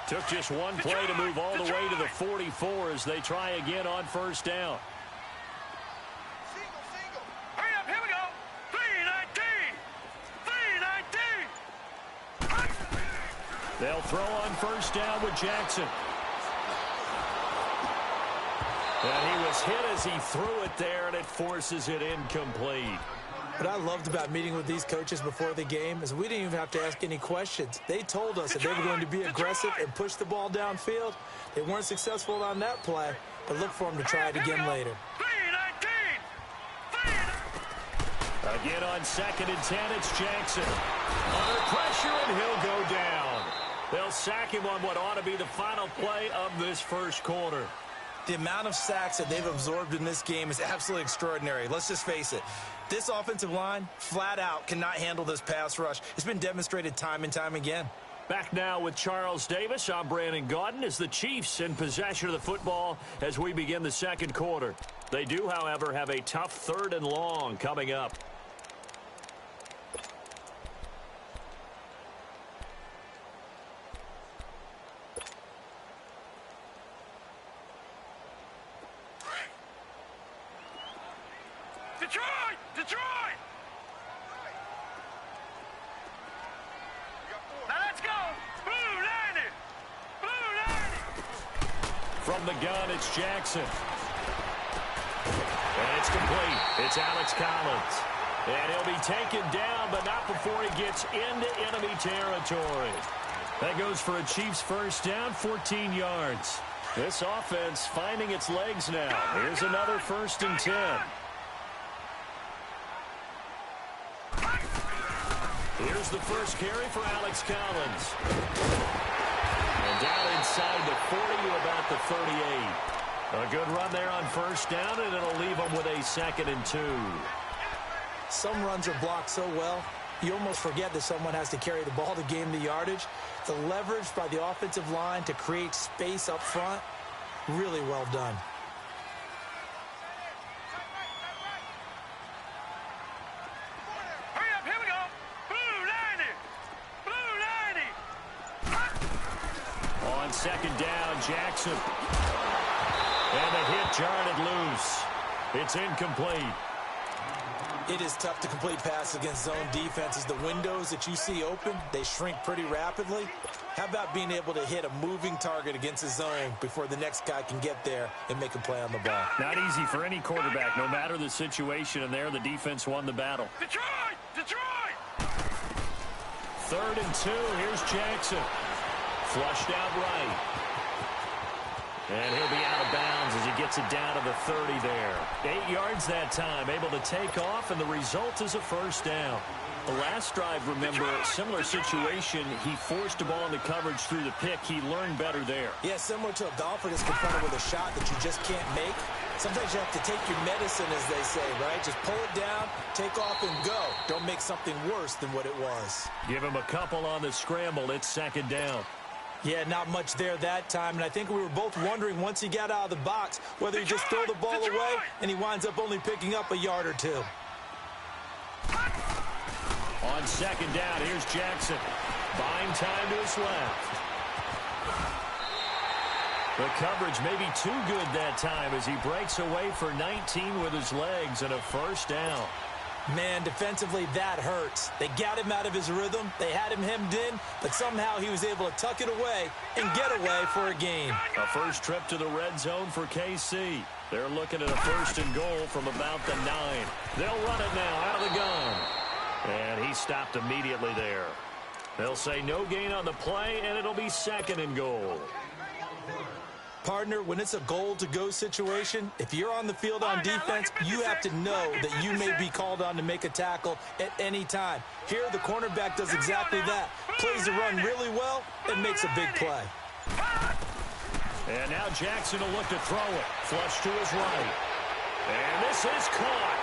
Took just one play to move all the way to the 44 as they try again on first down. Single. Hurry up, here we go. 3-19. 3-19. They'll throw on first down with Jackson. And he was hit as he threw it there, and it forces it incomplete. What I loved about meeting with these coaches before the game is we didn't even have to ask any questions. They told us that they were going to be aggressive and push the ball downfield. They weren't successful on that play, but look for them to try it again later. 3-19. Again on 2nd and 10, it's Jackson. Under pressure, and he'll go down. They'll sack him on what ought to be the final play of this first quarter. The amount of sacks that they've absorbed in this game is absolutely extraordinary. Let's just face it. This offensive line, flat out, cannot handle this pass rush. It's been demonstrated time and time again. Back now with Charles Davis. I'm Brandon Gaudin as the Chiefs in possession of the football as we begin the second quarter. They do, however, have a tough 3rd and long coming up. Detroit! Now let's go! Blue 90! Blue 90! From the gun, it's Jackson. And it's complete. It's Alex Collins. And he'll be taken down, but not before he gets into enemy territory. That goes for a Chiefs first down, 14 yards. This offense finding its legs now. Here's another 1st and 10. Here's the first carry for Alex Collins. And down inside the 40 to about the 38. A good run there on first down, and it'll leave them with a 2nd and 2. Some runs are blocked so well, you almost forget that someone has to carry the ball to gain the yardage. The leverage by the offensive line to create space up front, really well done. Hurry up, here we go! Blue 90! Blue 90! On 2nd down, Jackson. And the hit jarred it loose. It's incomplete. It is tough to complete passes against zone defenses. The windows that you see open, they shrink pretty rapidly. How about being able to hit a moving target against a zone before the next guy can get there and make a play on the ball? Not easy for any quarterback, no matter the situation, and there the defense won the battle. Detroit! 3rd and 2, here's Jackson. Flushed out right. And he'll be out of bounds as he gets it down to the 30 there. 8 yards that time, able to take off, and the result is a first down. The last drive, remember, similar situation. He forced the ball into coverage through the pick. He learned better there. Yeah, similar to a golfer that's confronted with a shot that you just can't make. Sometimes you have to take your medicine, as they say, right? Just pull it down, take off, and go. Don't make something worse than what it was. Give him a couple on the scramble. It's 2nd down. Yeah, not much there that time, and I think we were both wondering once he got out of the box whether he just throw the ball away and he winds up only picking up a yard or two. On 2nd down, here's Jackson. Buying time to his left. The coverage may be too good that time as he breaks away for 19 with his legs and a first down. Man, defensively, that hurts. They got him out of his rhythm. They had him hemmed in, but somehow he was able to tuck it away and get away for a gain. A first trip to the red zone for KC. They're looking at a 1st and goal from about the 9. They'll run it now out of the gun. And he stopped immediately there. They'll say no gain on the play, and it'll be 2nd and goal. Partner, when it's a goal-to-go situation, if you're on the field on defense, you have to know that you may be called on to make a tackle at any time. Here, the cornerback does exactly that. Plays the run really well and makes a big play. And now Jackson will look to throw it. Flush to his right. And this is caught.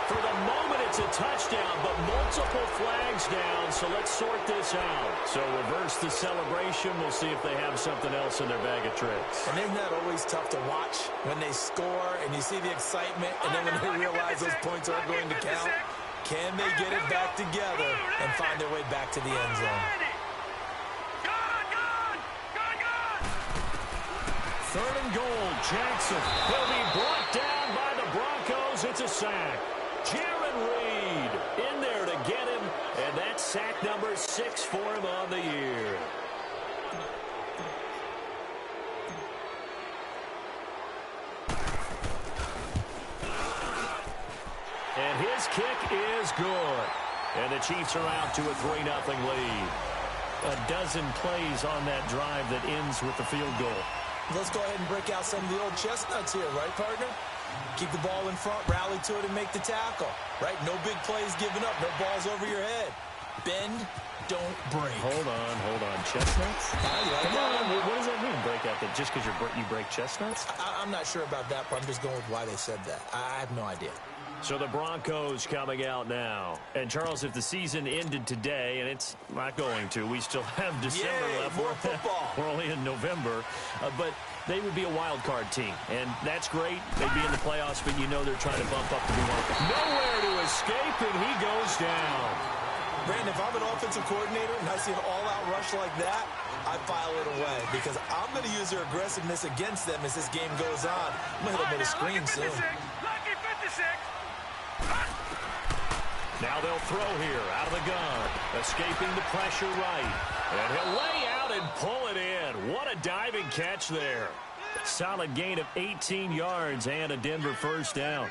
For the moment, it's a touchdown, but multiple flags down, so let's sort this out. So reverse the celebration. We'll see if they have something else in their bag of tricks. And isn't that always tough to watch when they score and you see the excitement, and then when they realize those points aren't going to count? Can they get it back together and find their way back to the end zone? Third and goal, Jackson. He'll be brought down by the Broncos. It's a sack. Jaron Reed in there to get him, and that's sack number 6 for him on the year. And his kick is good. And the Chiefs are out to a 3-0 lead. A dozen plays on that drive that ends with the field goal. Let's go ahead and break out some of the old chestnuts here, right, partner? Keep the ball in front, rally to it, and make the tackle, right? No big plays given up, no balls over your head. Bend, don't break. Hold on. Chestnuts? Come on. What does that mean, break out? That just because you break chestnuts? I'm not sure about that, but I'm just going with why they said that. I have no idea. So the Broncos coming out now. And, Charles, if the season ended today, and it's not going to, we still have December left. More football. We're only in November. But they would be a wild card team. And that's great. They'd be in the playoffs, but you know they're trying to bump up to be one. Nowhere to escape, and he goes down. Brandon, if I'm an offensive coordinator and I see an all-out rush like that, I file it away because I'm going to use their aggressiveness against them as this game goes on. I'm going to hit them with a screen soon. Lucky 56. Now they'll throw here out of the gun. Escaping the pressure right. And he'll lay out and pull it in. What a diving catch there. Solid gain of 18 yards and a Denver first down.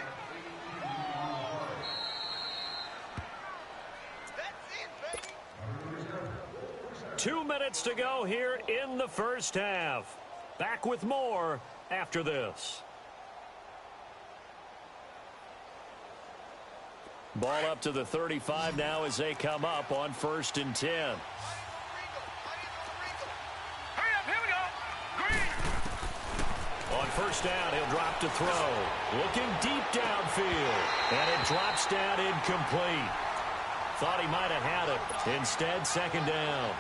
Two minutes to go here in the first half. Back with more after this. Ball up to the 35 now as they come up on 1st and 10. Hurry up, here we go. Green. On 1st down, he'll drop to throw. Looking deep downfield. And it drops down incomplete. Thought he might have had it. Instead, 2nd down.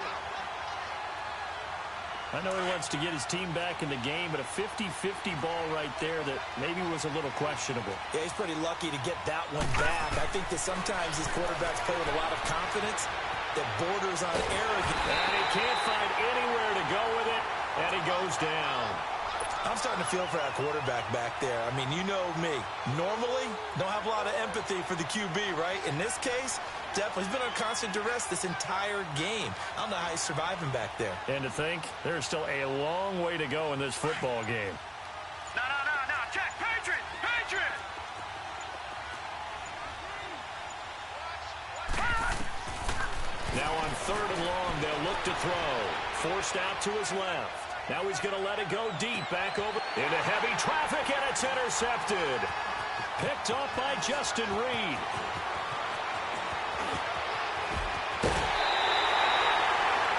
I know he wants to get his team back in the game, but a 50-50 ball right there that maybe was a little questionable. Yeah, he's pretty lucky to get that one back. I think that sometimes these quarterbacks play with a lot of confidence that borders on arrogance. And he can't find anywhere to go with it, and he goes down. I'm starting to feel for that quarterback back there. I mean, you know me. Normally, don't have a lot of empathy for the QB, right? In this case, definitely. He's been on constant duress this entire game. I don't know how he's surviving back there. And to think, there's still a long way to go in this football game. No. Check. Patriot. Now on 3rd and long, they'll look to throw. Forced out to his left. Now he's going to let it go deep, back over into heavy traffic, and it's intercepted. Picked off by Justin Reed.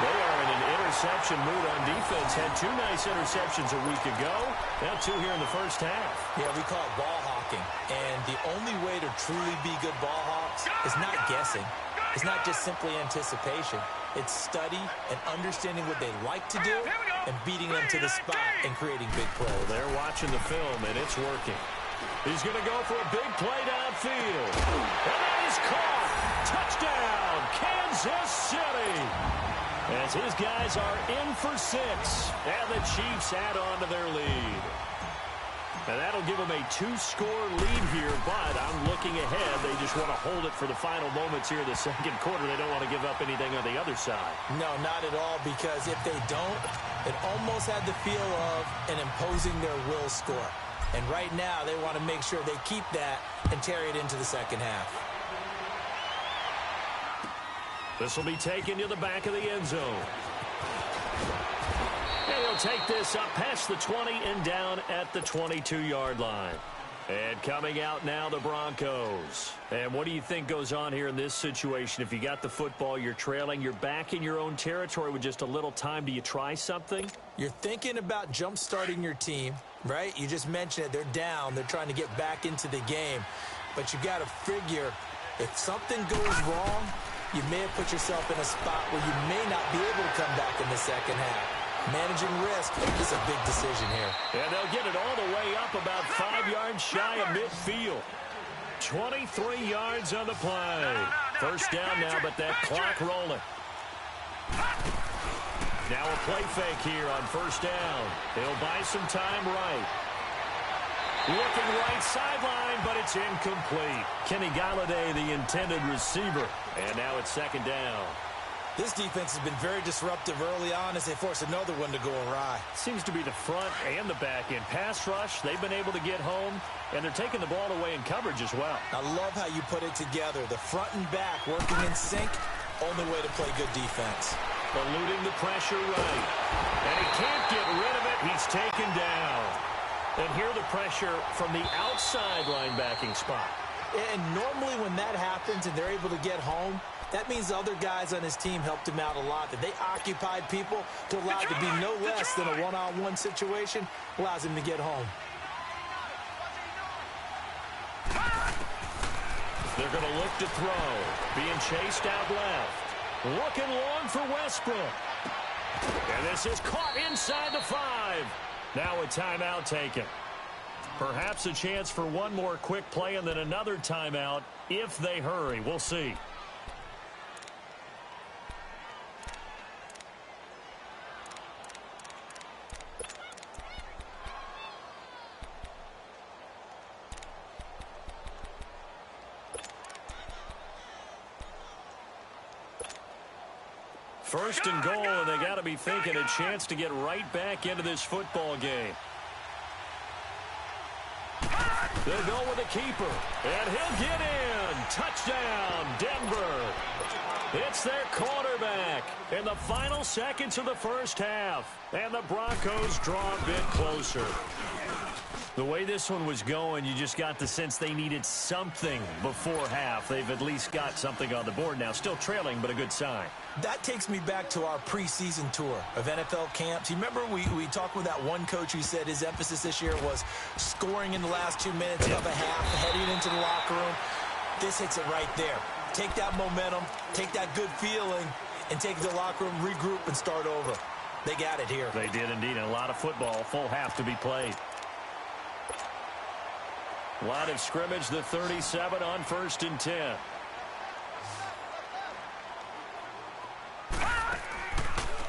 They are in an interception mood on defense. Had 2 nice interceptions a week ago. Now 2 here in the first half. Yeah, we call it ball hawking. And the only way to truly be good ball hawks is not guessing. It's not just simply anticipation. It's study and understanding what they like to do and beating them to the spot and creating big plays. They're watching the film, and it's working. He's going to go for a big play downfield. And that is caught. Touchdown, Kansas City. As his guys are in for 6, and the Chiefs add on to their lead. And that'll give them a 2-score lead here, but I'm looking ahead. They just want to hold it for the final moments here in the 2nd quarter. They don't want to give up anything on the other side. No, not at all, because if they don't, it almost had the feel of an imposing their will score. And right now, they want to make sure they keep that and carry it into the 2nd half. This will be taken to the back of the end zone. And he'll take this up past the 20 and down at the 22-yard line. And coming out now, the Broncos. And what do you think goes on here in this situation? If you got the football, you're trailing, you're back in your own territory with just a little time. Do you try something? You're thinking about jump-starting your team, right? You just mentioned it. They're down. They're trying to get back into the game. But you got to figure if something goes wrong, you may have put yourself in a spot where you may not be able to come back in the 2nd half. Managing risk is a big decision here. And they'll get it all the way up about 5 yards shy of midfield. 23 yards on the play. First down now, but that clock rolling. Now a play fake here on first down. He'll buy some time right. Looking right sideline, but it's incomplete. Kenny Galladay, the intended receiver. And now it's second down. This defense has been very disruptive early on as they force another one to go awry. Seems to be the front and the back end. Pass rush, they've been able to get home, and they're taking the ball away in coverage as well. I love how you put it together. The front and back working in sync, only way to play good defense. Eluding the pressure right. And he can't get rid of it. He's taken down. And here the pressure from the outside linebacking spot. And normally when that happens and they're able to get home, that means other guys on his team helped him out a lot. That they occupied people to allow it to be no less than a one-on-one situation, allows him to get home. They're going to look to throw. Being chased out left. Looking long for Westbrook. And this is caught inside the 5. Now a timeout taken. Perhaps a chance for one more quick play and then another timeout if they hurry. We'll see. First and goal, and they got to be thinking a chance to get right back into this football game. They'll go with the keeper, and he'll get in. Touchdown, Denver. It's their quarterback in the final seconds of the first half, and the Broncos draw a bit closer. The way this one was going, you just got the sense they needed something before half. They've at least got something on the board now. Still trailing, but a good sign. That takes me back to our preseason tour of NFL camps. You remember we talked with that one coach who said his emphasis this year was scoring in the last 2 minutes of a half, heading into the locker room. This hits it right there. Take that momentum, take that good feeling, and take the locker room, regroup, and start over. They got it here. They did indeed. And a lot of football, full half to be played. Line of scrimmage, the 37 on first and 10.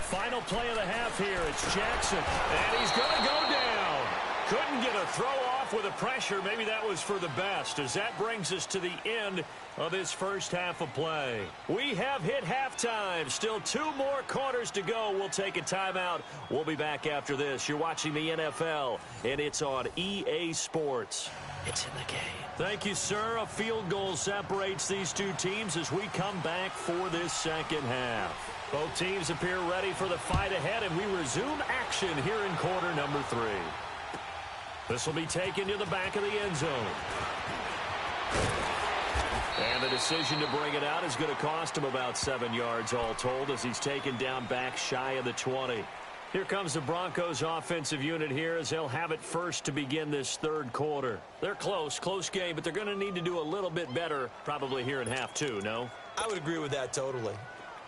Final play of the half here. It's Jackson, and he's going to go down. Couldn't get a throw off with the pressure. Maybe that was for the best, as that brings us to the end of this first half of play. We have hit halftime. Still 2 more quarters to go. We'll take a timeout. We'll be back after this. You're watching the NFL, and it's on EA Sports. It's in the game. Thank you, sir. A field goal separates these two teams as we come back for this second half. Both teams appear ready for the fight ahead, and we resume action here in quarter number 3. This will be taken to the back of the end zone. And the decision to bring it out is going to cost him about 7 yards all told as he's taken down back shy of the 20. Here comes the Broncos offensive unit here as they'll have it first to begin this third quarter. They're close game, but they're going to need to do a little bit better probably here in half 2, no? I would agree with that totally.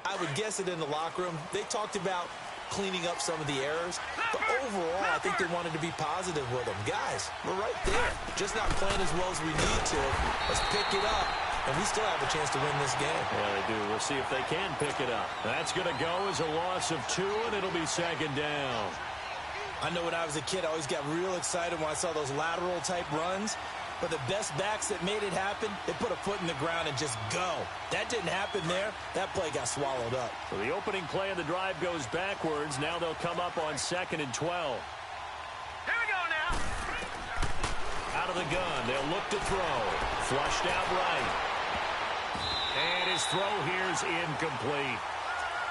I would guess it in the locker room. They talked about cleaning up some of the errors, but overall, I think they wanted to be positive with them. Guys, we're right there. Just not playing as well as we need to. Let's pick it up, and we still have a chance to win this game. Yeah, they do. We'll see if they can pick it up. That's going to go as a loss of 2, and it'll be second down. I know when I was a kid, I always got real excited when I saw those lateral-type runs. But the best backs that made it happen, they put a foot in the ground and just go. That didn't happen there. That play got swallowed up. So the opening play of the drive goes backwards. Now they'll come up on 2nd and 12. Here we go now. Out of the gun. They'll look to throw. Flushed out right. And his throw here is incomplete.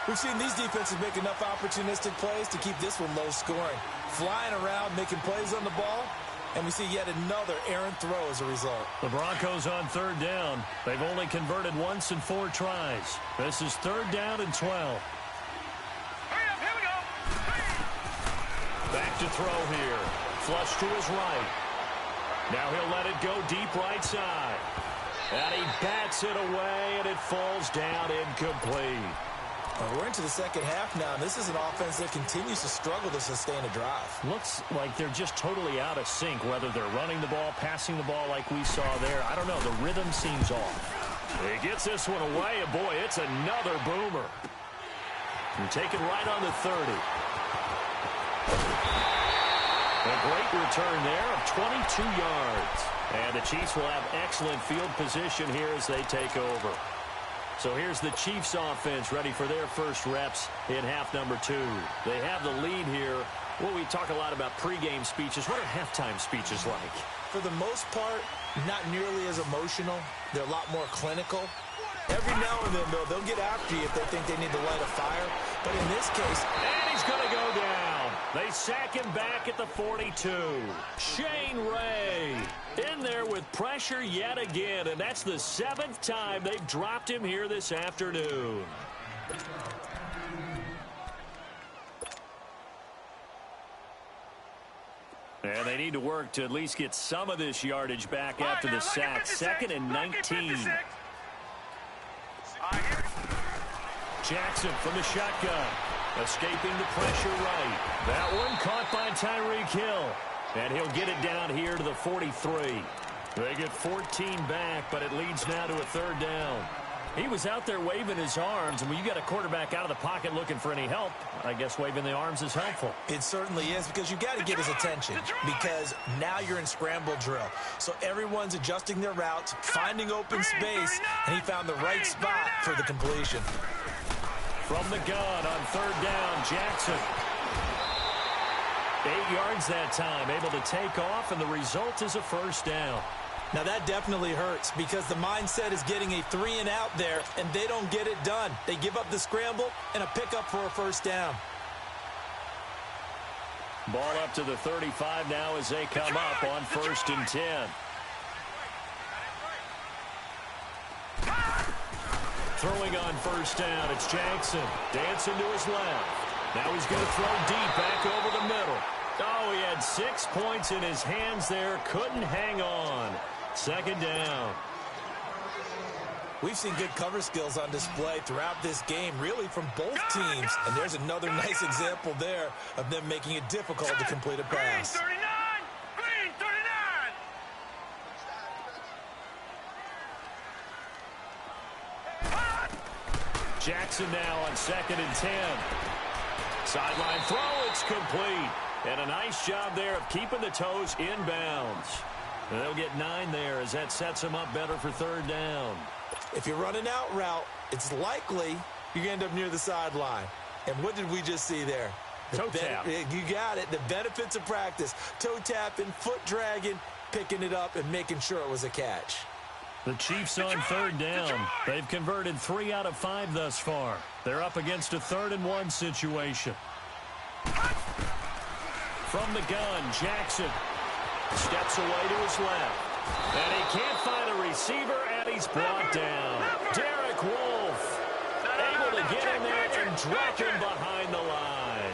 We've seen these defenses make enough opportunistic plays to keep this one low scoring. Flying around, making plays on the ball. And we see yet another errant throw as a result. The Broncos on 3rd down. They've only converted once in 4 tries. This is 3rd down and 12. Hurry up, here we go. Back to throw here. Flush to his right. Now he'll let it go deep right side. And he bats it away, and it falls down incomplete. We're into the second half now. This is an offense that continues to struggle to sustain a drive. Looks like they're just totally out of sync, whether they're running the ball, passing the ball like we saw there. I don't know. The rhythm seems off. He gets this one away, and boy, it's another boomer. You're taken right on the 30. A great return there of 22 yards. And the Chiefs will have excellent field position here as they take over. So here's the Chiefs offense ready for their first reps in half number 2. They have the lead here. Well, we talk a lot about pregame speeches. What are halftime speeches like? For the most part, not nearly as emotional. They're a lot more clinical. Every now and then, though, they'll get after you if they think they need to light a fire. But in this case... And he's going to go down. They sack him back at the 42. Shane Ray in there with pressure yet again. And that's the 7th time they've dropped him here this afternoon. And they need to work to at least get some of this yardage back after the sack. 2nd and 19. Jackson from the shotgun. Escaping the pressure right. That one caught by Tyreek Hill. And he'll get it down here to the 43. They get 14 back, but it leads now to a 3rd down. He was out there waving his arms, and when you got a quarterback out of the pocket looking for any help, I guess waving the arms is helpful. It certainly is, because you got to get his attention, because now you're in scramble drill. So everyone's adjusting their routes, finding open space, and he found the right spot for the completion. From the gun on 3rd down, Jackson. 8 yards that time, able to take off, and the result is a 1st down. Now, that definitely hurts because the mindset is getting a 3-and-out there, and they don't get it done. They give up the scramble and a pickup for a 1st down. Ball up to the 35 now as they come up on 1st and 10. Throwing on 1st down, it's Jackson. Dancing to his left. Now he's going to throw deep back over the middle. Oh, he had 6 points in his hands there. Couldn't hang on. 2nd down. We've seen good cover skills on display throughout this game, really from both teams. And there's another nice example there of them making it difficult to complete a pass. Green 39! Green 39! Jackson now on 2nd and 10. Sideline throw, it's complete. And a nice job there of keeping the toes inbounds. And they'll get 9 there as that sets them up better for 3rd down. If you're running out route, it's likely you're going to end up near the sideline. And what did we just see there? Toe tap. You got it. The benefits of practice. Toe tapping, foot dragging, picking it up, and making sure it was a catch. The Chiefs on 3rd down. They've converted 3 out of 5 thus far. They're up against a 3rd and 1 situation. From the gun, Jackson steps away to his left. And he can't find a receiver, and he's brought down. Derek Wolfe able to get in there and drop him behind the line.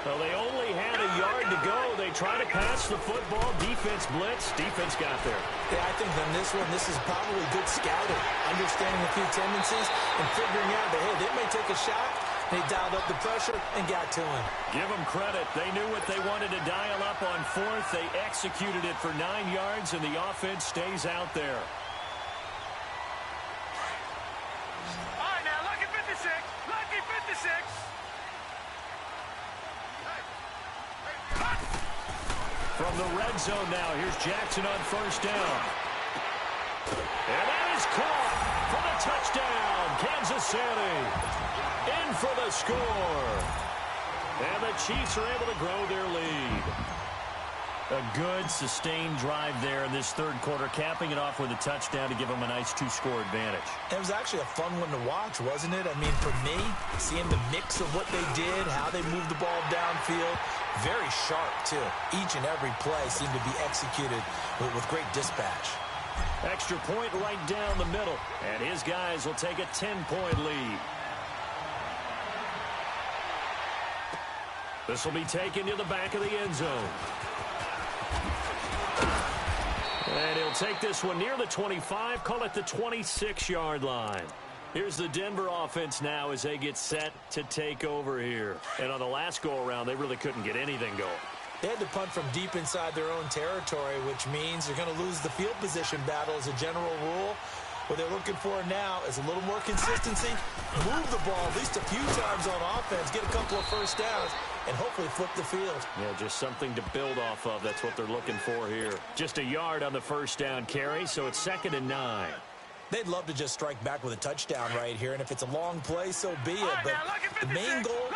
Well, they only had a yard to go. They try to pass the football. Defense blitz. Defense got there. Yeah, I think on this one, this is probably good scouting, understanding a few tendencies, and figuring out that, hey, they may take a shot. They dialed up the pressure and got to him. Give them credit. They knew what they wanted to dial up on 4th. They executed it for 9 yards, and the offense stays out there. All right, now, lucky 56. Lucky 56. From the red zone now, here's Jackson on 1st down. And that is caught for the touchdown. Kansas City in for the score. And the Chiefs are able to grow their lead. A good, sustained drive there in this 3rd quarter, capping it off with a touchdown to give them a nice 2-score advantage. It was actually a fun one to watch, wasn't it? I mean, for me, seeing the mix of what they did, how they moved the ball downfield, very sharp, too. Each and every play seemed to be executed with great dispatch. Extra point right down the middle, and his guys will take a 10-point lead. This will be taken to the back of the end zone. And he'll take this one near the 25, call it the 26-yard line. Here's the Denver offense now as they get set to take over here. And on the last go-around, they really couldn't get anything going. They had to punt from deep inside their own territory, which means they're going to lose the field position battle as a general rule. What they're looking for now is a little more consistency, move the ball at least a few times on offense, get a couple of first downs, and hopefully flip the field. Yeah, just something to build off of. That's what they're looking for here. Just a yard on the first down carry, so it's 2nd and 9. They'd love to just strike back with a touchdown right here, and if it's a long play, so be it. But the main goal,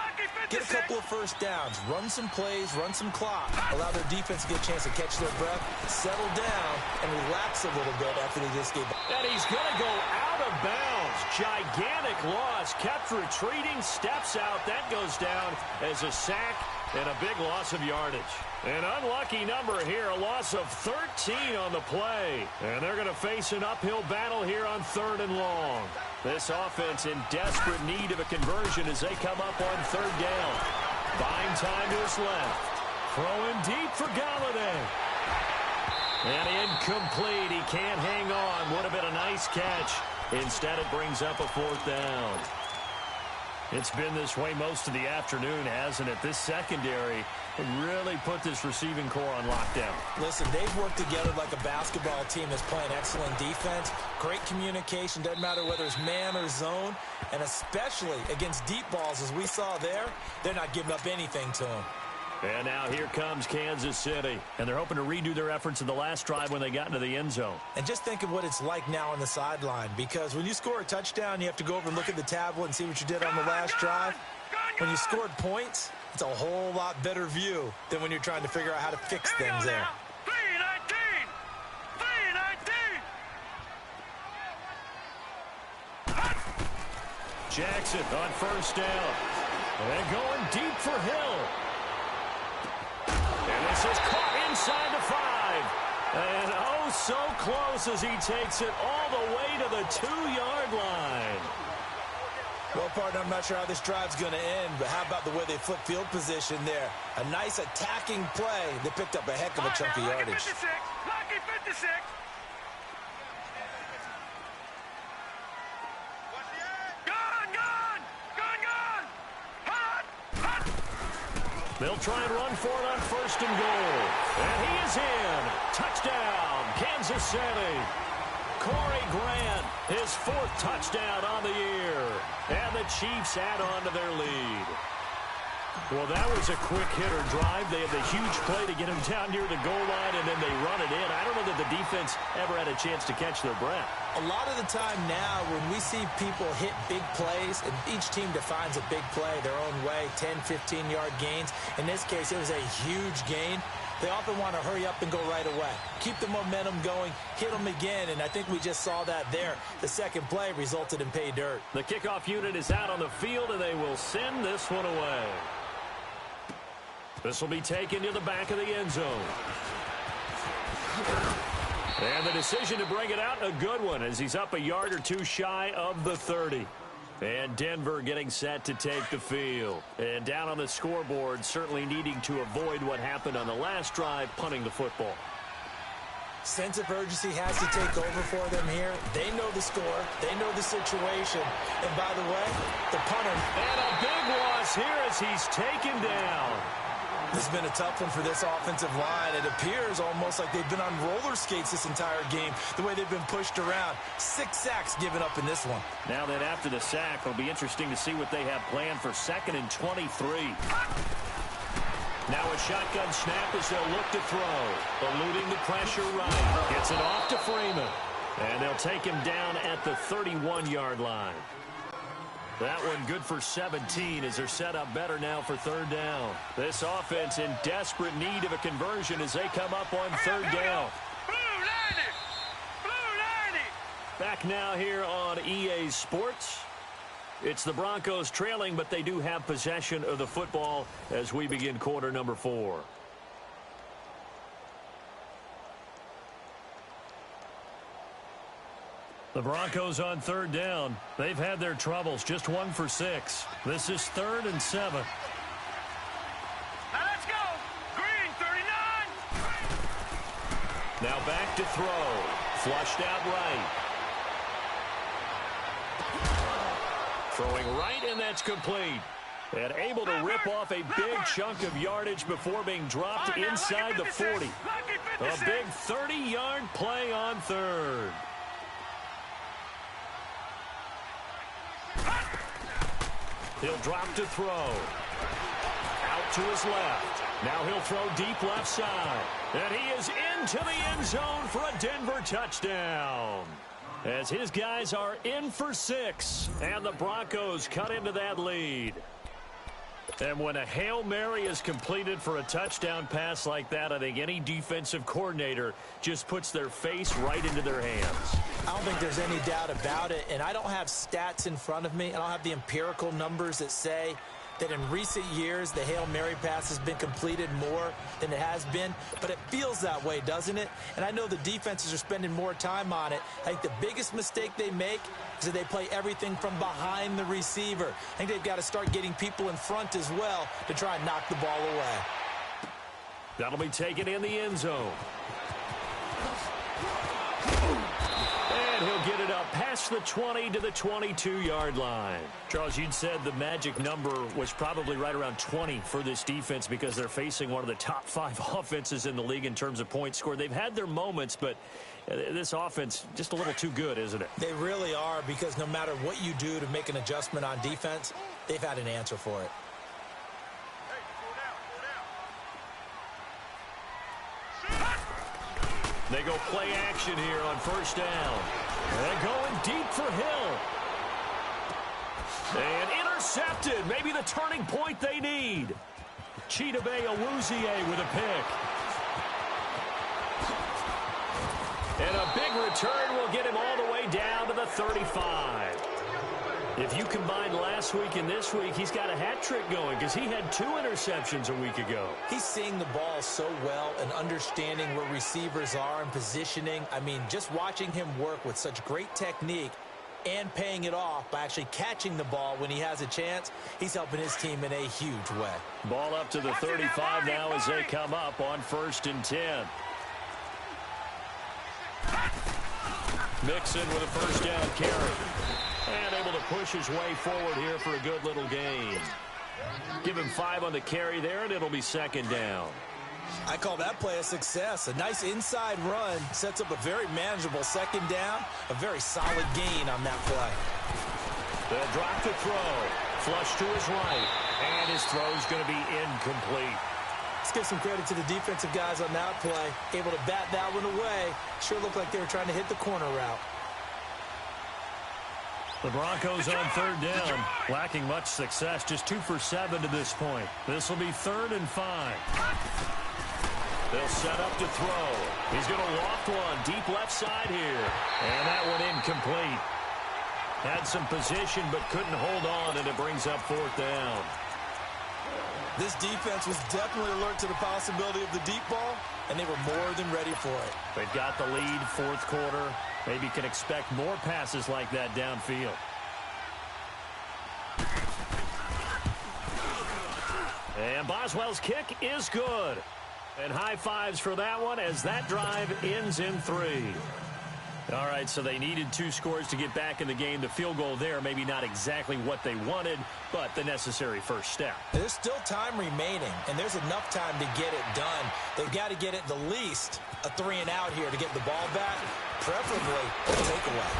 get a couple of first downs, run some plays, run some clock, allow their defense to get a chance to catch their breath, settle down, and relax a little bit after they just gave up. And he's going to go out of bounds. Gigantic loss. Kept retreating, steps out. That goes down as a sack and a big loss of yardage. An unlucky number here, a loss of 13 on the play. And they're going to face an uphill battle here on 3rd and long. This offense in desperate need of a conversion as they come up on 3rd down. Buying time to his left. Throwing deep for Galladay. And incomplete. He can't hang on. Would have been a nice catch. Instead, it brings up a 4th down. It's been this way most of the afternoon, hasn't it? This secondary really put this receiving core on lockdown. Listen, they've worked together like a basketball team that's playing excellent defense. Great communication, doesn't matter whether it's man or zone. And especially against deep balls, as we saw there, they're not giving up anything to them. And now here comes Kansas City. And they're hoping to redo their efforts in the last drive when they got into the end zone. And just think of what it's like now on the sideline. Because when you score a touchdown, you have to go over and look at the tablet and see what you did on the last drive. When you scored points, it's a whole lot better view than when you're trying to figure out how to fix things there. 3-19! 3-19! Jackson on first down. And going deep for Hill. And this is caught inside the 5. And oh, so close as he takes it all the way to the 2-yard line. Well, partner, I'm not sure how this drive's going to end, but how about the way they flip field position there? A nice attacking play that picked up a heck of a chunk of yardage. Lucky 56. They'll try and run for it on 1st and goal. And he is in. Touchdown, Kansas City. Corey Grant, his 4th touchdown on the year. And the Chiefs add on to their lead. Well, that was a quick-hitter drive. They had the huge play to get him down near the goal line, and then they run it in. I don't know that the defense ever had a chance to catch their breath. A lot of the time now, when we see people hit big plays, and each team defines a big play their own way, 10, 15-yard gains. In this case, it was a huge gain. They often want to hurry up and go right away. Keep the momentum going, hit them again, and I think we just saw that there. The second play resulted in pay dirt. The kickoff unit is out on the field, and they will send this one away. This will be taken to the back of the end zone. And the decision to bring it out, a good one, as he's up a yard or two shy of the 30. And Denver getting set to take the field. And down on the scoreboard, certainly needing to avoid what happened on the last drive, punting the football. Sense of urgency has to take over for them here. They know the score. They know the situation. And by the way, the punter. And a big loss here as he's taken down. This has been a tough one for this offensive line. It appears almost like they've been on roller skates this entire game, the way they've been pushed around. 6 sacks given up in this one. Now that after the sack, it'll be interesting to see what they have planned for 2nd and 23. Now a shotgun snap as they'll look to throw. Eluding the pressure right. Gets it off to Freeman. And they'll take him down at the 31-yard line. That one good for 17 as they're set up better now for 3rd down. This offense in desperate need of a conversion as they come up on 3rd down. Blue 90! Blue 90! Back now here on EA Sports. It's the Broncos trailing, but they do have possession of the football as we begin quarter number 4. The Broncos on 3rd down. They've had their troubles, just 1 for 6. This is 3rd and 7. Now let's go! Green 39! Now back to throw. Flushed out right. Throwing right, and that's complete. And able to rip off a big chunk of yardage before being dropped inside the 40. A big 30-yard play on 3rd. He'll drop to throw. Out to his left. Now he'll throw deep left side. And he is into the end zone for a Denver touchdown. As his guys are in for 6. And the Broncos cut into that lead. And when a Hail Mary is completed for a touchdown pass like that, I think any defensive coordinator just puts their face right into their hands. I don't think there's any doubt about it, and I don't have stats in front of me. I don't have the empirical numbers that say that in recent years the Hail Mary pass has been completed more than it has been, but it feels that way, doesn't it? And I know the defenses are spending more time on it. I think the biggest mistake they make is that they play everything from behind the receiver. I think they've got to start getting people in front as well to try and knock the ball away. That'll be taken in the end zone. And he'll get it up past the 20 to the 22-yard line. Charles, you'd said the magic number was probably right around 20 for this defense because they're facing one of the top 5 offenses in the league in terms of points scored. They've had their moments, but this offense just a little too good, isn't it? They really are, because no matter what you do to make an adjustment on defense, they've had an answer for it. They go play action here on first down. And going deep for Hill. And intercepted. Maybe the turning point they need. Chidobe Awuzie with a pick. And a big return will get him all the way down to the 35. If you combine last week and this week, he's got a hat trick going because he had 2 interceptions a week ago. He's seeing the ball so well and understanding where receivers are and positioning. I mean, just watching him work with such great technique and paying it off by actually catching the ball when he has a chance, he's helping his team in a huge way. Ball up to the 35 now as they come up on 1st and 10. Mixon with a first down carry. And able to push his way forward here for a good little gain. Give him 5 on the carry there, and it'll be 2nd down. I call that play a success. A nice inside run sets up a very manageable 2nd down. A very solid gain on that play. They'll drop to throw. Flush to his right. And his throw's going to be incomplete. Let's give some credit to the defensive guys on that play. Able to bat that one away. Sure looked like they were trying to hit the corner route. The Broncos on 3rd down, lacking much success, just 2 for 7 to this point. This will be 3rd and 5. They'll set up to throw. He's going to loft one deep left side here. And that one incomplete. Had some position but couldn't hold on, and it brings up 4th down. This defense was definitely alert to the possibility of the deep ball, and they were more than ready for it. They've got the lead, 4th quarter. Maybe can expect more passes like that downfield. And Boswell's kick is good. And high fives for that one as that drive ends in 3. All right, so they needed 2 scores to get back in the game. The field goal there, maybe not exactly what they wanted, but the necessary first step. There's still time remaining, and there's enough time to get it done. They've got to get it the least a 3-and-out here to get the ball back, preferably a takeaway.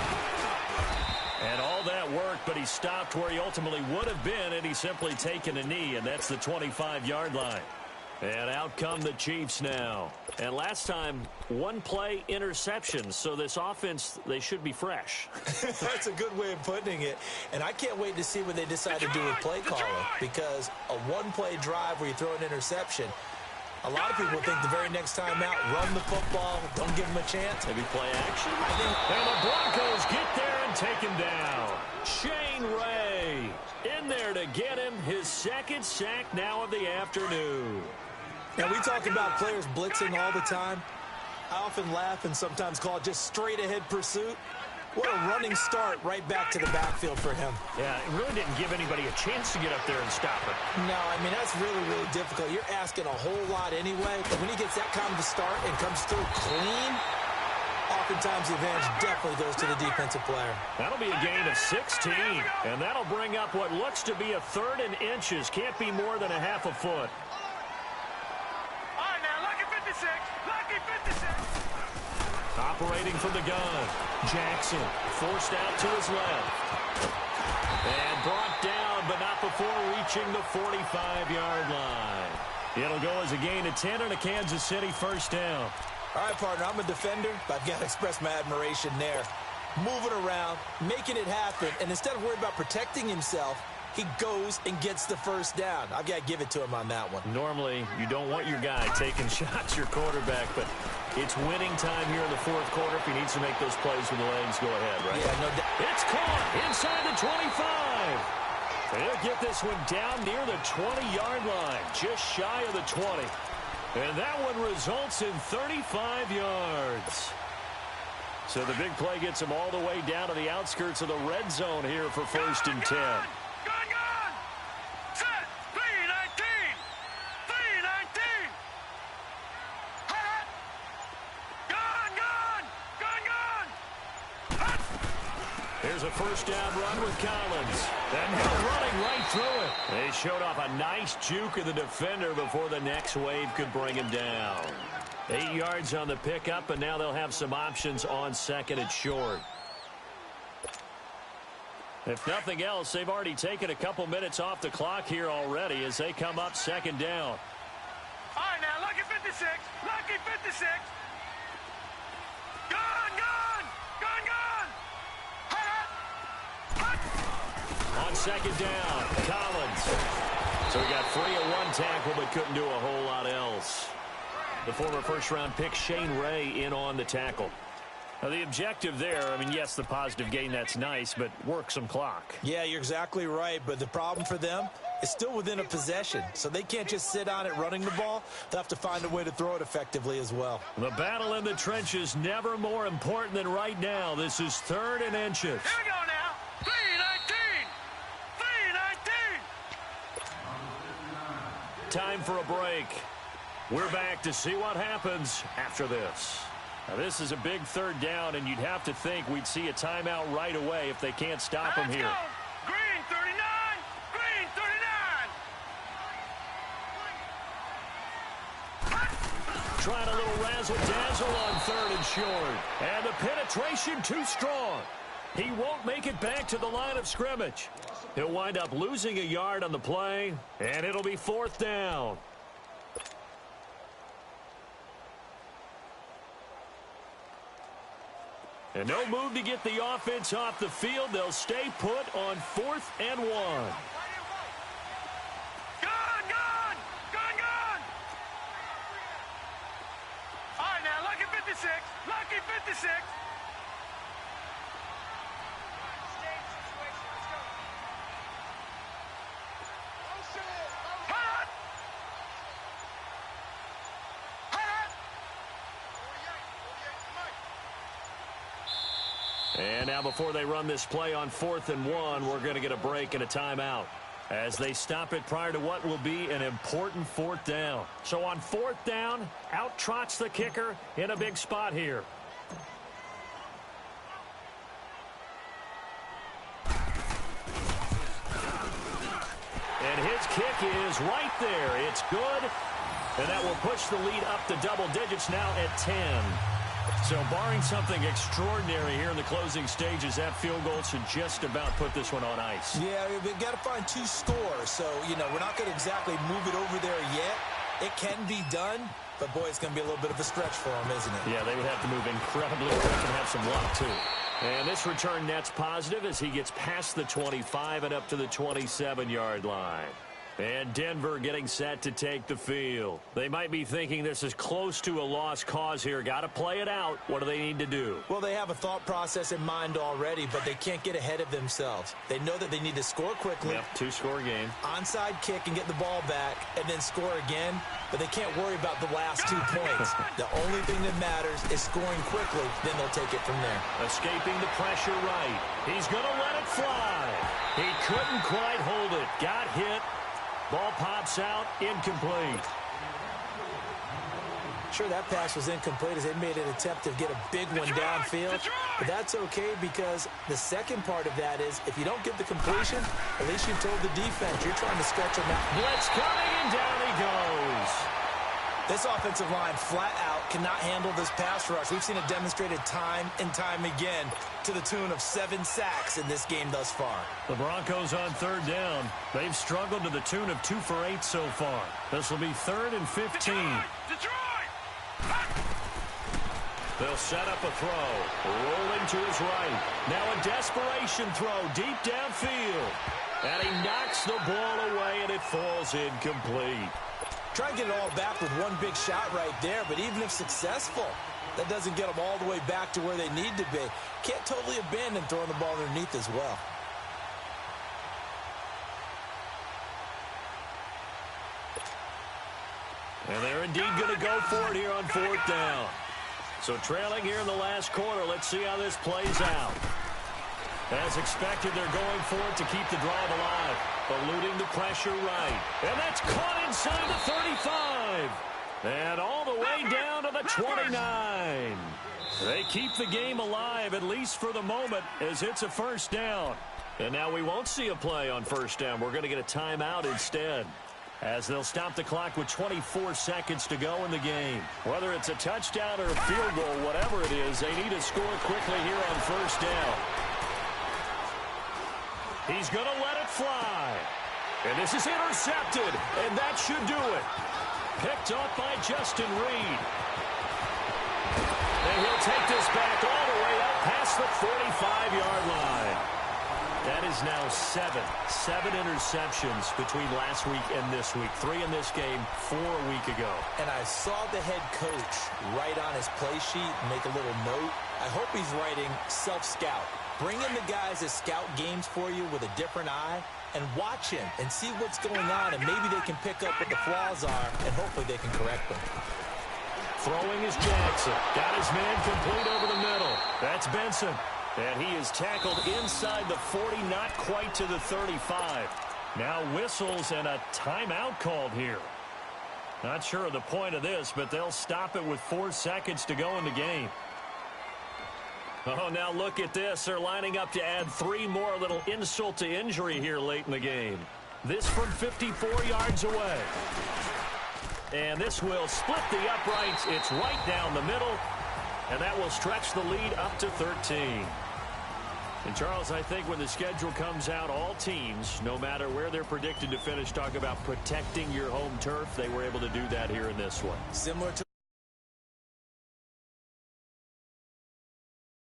And all that worked, but he stopped where he ultimately would have been, and he's simply taken a knee, and that's the 25-yard line. And out come the Chiefs now. And last time, 1 play interception. So this offense, they should be fresh. That's a good way of putting it. And I can't wait to see what they decide to do with play calling. Because a 1-play drive where you throw an interception, a lot of people think the very next time out, run the football, don't give them a chance. Maybe play action. And the Broncos get there and take him down. Shane Ray in there to get him his 2nd sack now of the afternoon. Now, we talk about players blitzing all the time. I often laugh and sometimes call it just straight-ahead pursuit. What a running start right back to the backfield for him. Yeah, it really didn't give anybody a chance to get up there and stop it. No, I mean, that's really, really difficult. You're asking a whole lot anyway. But when he gets that kind of a start and comes through clean, oftentimes the advantage definitely goes to the defensive player. That'll be a gain of 16, and that'll bring up what looks to be a 3rd and inches. Can't be more than a half a foot. Operating from the gun. Jackson forced out to his left. And brought down, but not before approaching the 45-yard line. It'll go as a gain of 10 and a Kansas City first down. All right, partner, I'm a defender, but I've got to express my admiration there. Moving around, making it happen, and instead of worrying about protecting himself, he goes and gets the first down. I've got to give it to him on that one. Normally, you don't want your guy taking shots, your quarterback, but it's winning time here in the fourth quarter. If he needs to make those plays with the legs, go ahead, right? Yeah, no doubt. It's caught inside the 25. They'll get this one down near the 20-yard line, just shy of the 20. And that one results in 35 yards. So the big play gets him all the way down to the outskirts of the red zone here for first and 10. Gone! Set! 3-19! 3-19! Hot! Gone! Here's a first down run with Collins. And now running right through it. They showed off a nice juke of the defender before the next wave could bring him down. 8 yards on the pickup, and now they'll have some options on second and short. If nothing else, they've already taken a couple minutes off the clock here already as they come up second down. All right, now, lucky 56. Lucky 56. Gone! On second down, Collins. So he got free of one tackle but couldn't do a whole lot else. The former first-round pick Shane Ray in on the tackle. Now, the objective there, I mean, yes, the positive gain, that's nice, but work some clock. Yeah, you're exactly right, but the problem for them is still within a possession, so they can't just sit on it running the ball. They'll have to find a way to throw it effectively as well. The battle in the trenches never more important than right now. This is 3rd and inches. Here we go now. 3-19. 3-19. Time for a break. We're back to see what happens after this. Now, this is a big third down, and you'd have to think we'd see a timeout right away if they can't stop him here. Green 39. Green 39. Trying a little razzle-dazzle on 3rd and short. And the penetration too strong. He won't make it back to the line of scrimmage. He'll wind up losing a yard on the play, and it'll be 4th down. And no move to get the offense off the field. They'll stay put on 4th and 1. Gone! All right, now, lucky 56. Lucky 56. And now before they run this play on 4th and 1, we're going to get a break and a timeout as they stop it prior to what will be an important 4th down. So on 4th down, out trots the kicker in a big spot here. And his kick is right there. It's good. And that will push the lead up to double digits now at 10. So barring something extraordinary here in the closing stages, that field goal should just about put this one on ice. Yeah, we've got to find 2 scores. So, we're not going to exactly move it over there yet. It can be done, but, boy, it's going to be a little bit of a stretch for them, isn't it? Yeah, they would have to move incredibly quick and have some luck, too. And this return net's positive as he gets past the 25 and up to the 27-yard line. And Denver getting set to take the field. They might be thinking this is close to a lost cause here. Got to play it out. What do they need to do? Well, they have a thought process in mind already, but they can't get ahead of themselves. They know that they need to score quickly. Yep, 2-score game. Onside kick and get the ball back and then score again, but they can't worry about the last 2 points. The only thing that matters is scoring quickly, then they'll take it from there. Escaping the pressure right. He's going to let it fly. He couldn't quite hold it. Got hit. Ball pops out, incomplete. Sure, that pass was incomplete as they made an attempt to get a big one downfield. But that's okay because the second part of that is if you don't get the completion, at least you've told the defense you're trying to stretch them out. Blitz coming, and down he goes. This offensive line flat out cannot handle this pass rush. We've seen it demonstrated time and time again to the tune of 7 sacks in this game thus far. The Broncos on third down. They've struggled to the tune of 2 for 8 so far. This will be 3rd and 15. Detroit! They'll set up a throw. Rolling to his right. Now a desperation throw deep downfield. And he knocks the ball away, and it falls incomplete. Try and get it all back with one big shot right there, but even if successful, that doesn't get them all the way back to where they need to be. Can't totally abandon throwing the ball underneath as well. And they're indeed going to go for it here on 4th down. So trailing here in the last quarter, let's see how this plays out. As expected, they're going for it to keep the drive alive. Eluding the pressure right. And that's caught inside the 35. And all the way down to the 29. They keep the game alive, at least for the moment, as it's a 1st down. And now we won't see a play on 1st down. We're going to get a timeout instead, as they'll stop the clock with 24 seconds to go in the game. Whether it's a touchdown or a field goal, whatever it is, they need to score quickly here on 1st down. He's going to let it fly. And this is intercepted, and that should do it. Picked off by Justin Reed. And he'll take this back all the way up past the 45-yard line. That is now 7 interceptions between last week and this week. 3 in this game, 4 a week ago. And I saw the head coach write on his play sheet, make a little note. I hope he's writing self-scout. Bring in the guys that scout games for you with a different eye and watch him and see what's going on, and maybe they can pick up what the flaws are, and hopefully they can correct them. Throwing is Jackson. Got his man complete over the middle. That's Benson. And he is tackled inside the 40, not quite to the 35. Now whistles and a timeout called here. Not sure of the point of this, but they'll stop it with 4 seconds to go in the game. Oh, now look at this. They're lining up to add 3 more, little insult to injury here late in the game. This from 54 yards away. And this will split the uprights. It's right down the middle. And that will stretch the lead up to 13. And, Charles, I think when the schedule comes out, all teams, no matter where they're predicted to finish, talk about protecting your home turf. They were able to do that here in this one. Similar to